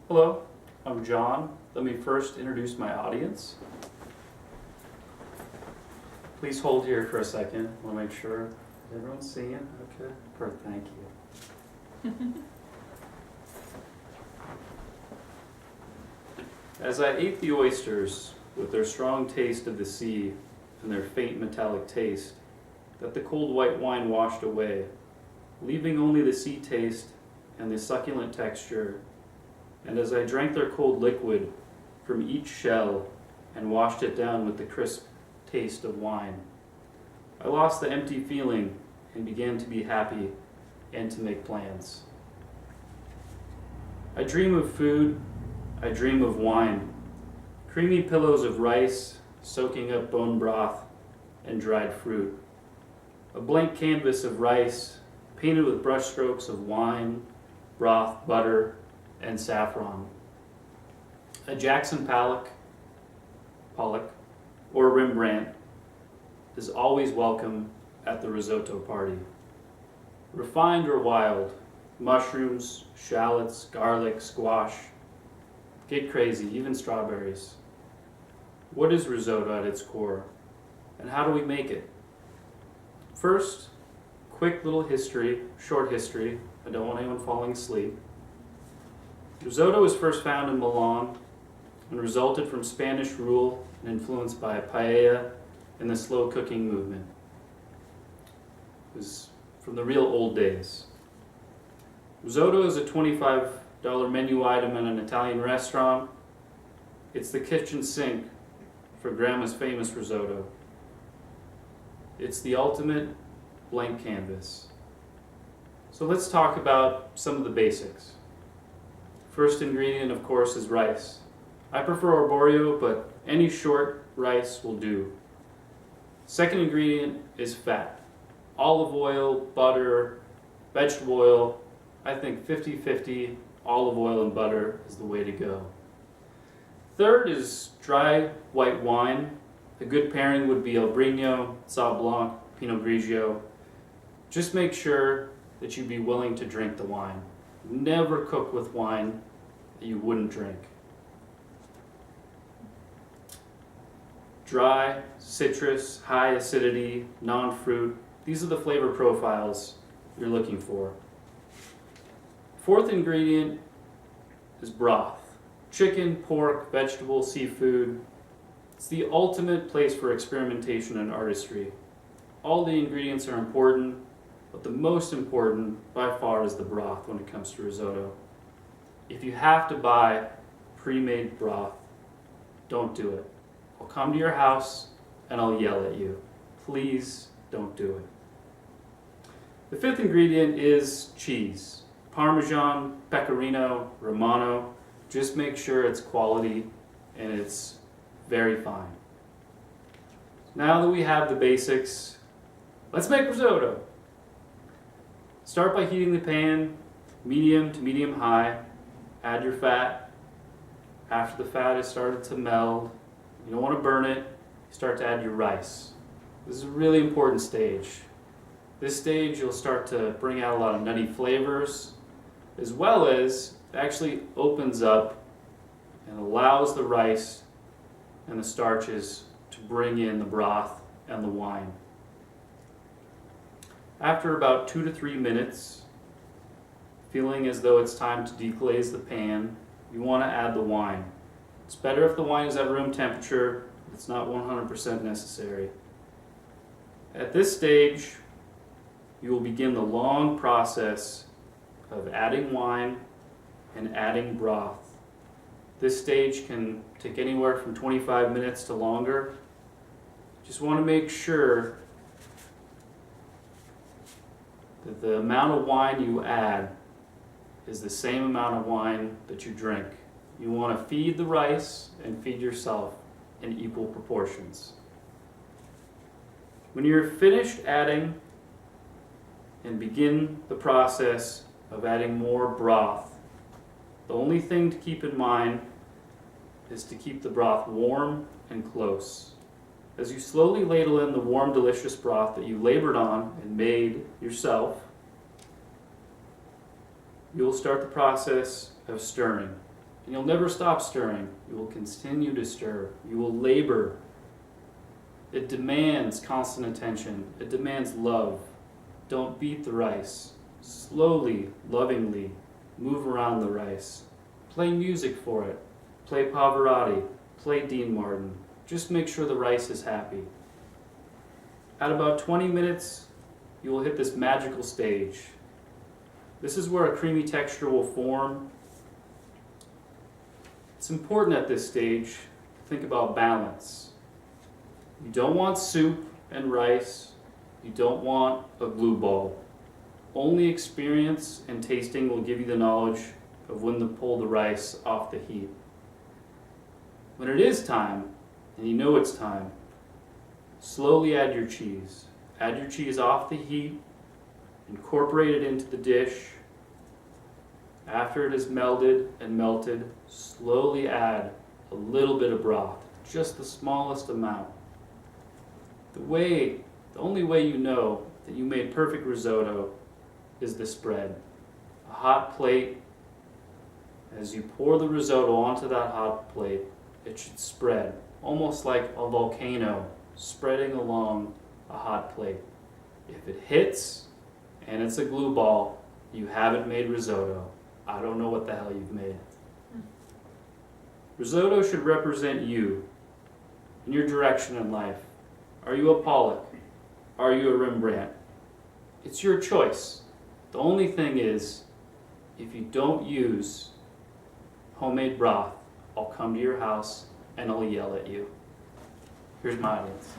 Hello, I'm John. Let me first introduce my audience. Please hold here for a second. I want to make sure everyone's seeing it. Okay, perfect. Thank you. As I ate the oysters with their strong taste of the sea and their faint metallic taste that the cold white wine washed away, leaving only the sea taste and the succulent texture, and as I drank their cold liquid from each shell and washed it down with the crisp taste of wine, I lost the empty feeling and began to be happy and to make plans. I dream of food, I dream of wine, creamy pillows of rice soaking up bone broth and dried fruit, a blank canvas of rice painted with brushstrokes of wine, broth, butter, and saffron. A Jackson Pollock, or Rembrandt is always welcome at the risotto party. Refined or wild, mushrooms, shallots, garlic, squash, get crazy, even strawberries. What is risotto at its core, and how do we make it? First, quick little history, short history. I don't want anyone falling asleep. Risotto was first found in Milan and resulted from Spanish rule and influenced by paella and the slow cooking movement. It was from the real old days. Risotto is a $25 menu item at an Italian restaurant. It's the kitchen sink for Grandma's famous risotto. It's the ultimate blank canvas. So let's talk about some of the basics. First ingredient, of course, is rice. I prefer arborio, but any short rice will do. Second ingredient is fat. Olive oil, butter, vegetable oil. I think 50-50 olive oil and butter is the way to go. Third is dry white wine. A good pairing would be Albariño, Sauv Blanc, Pinot Grigio. Just make sure that you be willing to drink the wine. Never cook with wine that you wouldn't drink. Dry, citrus, high acidity, non-fruit. These are the flavor profiles you're looking for. Fourth ingredient is broth. Chicken, pork, vegetable, seafood. It's the ultimate place for experimentation and artistry. All the ingredients are important, but the most important by far is the broth when it comes to risotto. If you have to buy pre-made broth, don't do it. I'll come to your house and I'll yell at you. Please don't do it. The fifth ingredient is cheese. Parmesan, Pecorino, Romano. Just make sure it's quality and it's very fine. Now that we have the basics, let's make risotto. Start by heating the pan, medium to medium high. Add your fat. After the fat has started to meld, you don't want to burn it, start to add your rice. This is a really important stage. This stage you'll start to bring out a lot of nutty flavors, as well as it actually opens up and allows the rice and the starches to bring in the broth and the wine. After about 2 to 3 minutes, feeling as though it's time to deglaze the pan, you want to add the wine. It's better if the wine is at room temperature. It's not 100% necessary. At this stage, you will begin the long process of adding wine and adding broth. This stage can take anywhere from 25 minutes to longer. Just want to make sure that the amount of wine you add is the same amount of wine that you drink. You want to feed the rice and feed yourself in equal proportions. When you're finished adding and begin the process of adding more broth, the only thing to keep in mind is to keep the broth warm and close. As you slowly ladle in the warm, delicious broth that you labored on and made yourself, you'll start the process of stirring. And you'll never stop stirring. You will continue to stir. You will labor. It demands constant attention. It demands love. Don't beat the rice. Slowly, lovingly, move around the rice. Play music for it. Play Pavarotti. Play Dean Martin. Just make sure the rice is happy. At about 20 minutes, you will hit this magical stage. This is where a creamy texture will form. It's important at this stage to think about balance. You don't want soup and rice. You don't want a glue ball. Only experience and tasting will give you the knowledge of when to pull the rice off the heat. When it is time, and you know it's time, slowly add your cheese. Add your cheese off the heat, incorporate it into the dish. After it is melded and melted, slowly add a little bit of broth, just the smallest amount. The only way you know that you made perfect risotto is the spread. A hot plate. As you pour the risotto onto that hot plate, it should spread, almost like a volcano spreading along a hot plate. If it hits and it's a glue ball, you haven't made risotto. I don't know what the hell you've made. Risotto should represent you and your direction in life. Are you a Pollock? Are you a Rembrandt? It's your choice. The only thing is, if you don't use homemade broth, I'll come to your house and I'll yell at you. Here's my audience.